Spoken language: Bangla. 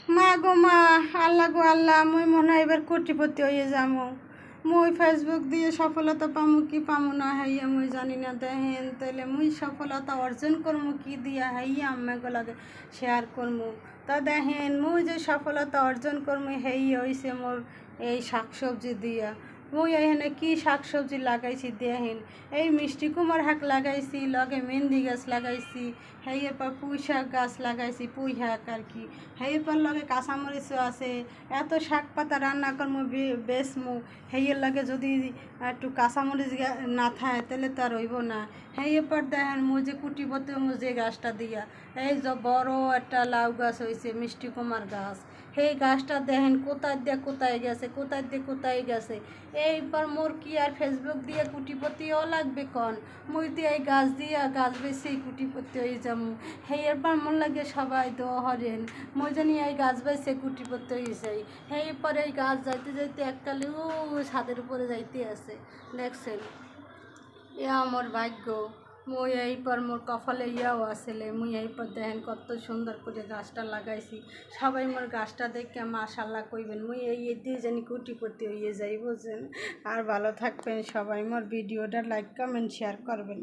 মা গো মা, আল্লাহ গো আল্লাহ, মুই মনে হয় এবার কোটিপতি হয়ে যাবো। মুই ফেসবুক দিয়ে সফলতা পামু কি পামু না হাইয়া মুই জানি না। দেখেন তাহলে মুই সফলতা অর্জন করমু কি দিয়া হাইয়া আম্মাকে লাগে শেয়ার করমু। তা দেখেন মুই যে সফলতা অর্জন করমু হেই হইছে মোর এই শাকসবজি দিয়া। মুই এখানে কি শাকসবজি লাগাইছি দেখেন, এই মিষ্টি কুমার শাক লাগাইছি, লগে মেহেন্দি গাছ লাগাইছি, হেয়ের পর পুঁই শাক গাছ লাগাইছি, পুঁই শাক আর কি, হেয়ের পর লগে কাঁচামরিচও আছে। এত শাক পাতা রান্না করমু বেচমু, হেয়ের লাগে যদি একটু কাঁচামরিচ না থাকে তাহলে তো আর হইব না। হেয়ের পর দেখেন মুই যে কুটিপতি যে গাছটা দিয়া, এই যে বড় একটা লাউ গাছ হয়েছে, মিষ্টি কুমার গাছ। সেই গাছটা দেখেন কোথায় দিয়ে কোথায় গেছে, কোথায় দিয়ে কোথায় গেছে। এইবার মোর কি আর ফেসবুক দিয়ে কুটিপতিও লাগবে কন? মুই দিয়ে এই গাছ দিয়ে গাছ বেশি কুটিপতি হয়ে যাবো। সেই এরপর মন লাগে সবাই দোয়া হরেন মই জানি এই গাছ বেছে কুটিপতি হয়ে যাই। সেই পরে এই গাছ যাইতে যাইতে এককালে ও ছাদের উপরে যাইতে আছে, দেখছেন? এ আমার ভাগ্য। মুই এই পর মোর কপালে ইয়াও আসলে, মুই এই পর দেখেন কত সুন্দর করে গাছটা লাগাইছি। সবাই মোর গাছটা দেখে মাশাল্লাহ কইবেন, মুই এই দিয়ে জানি কোটিপতি হইয়ে যাই, বুঝছেন? আর ভালো থাকবেন সবাই, মোর ভিডিওটা লাইক কমেন্ট শেয়ার করবেন।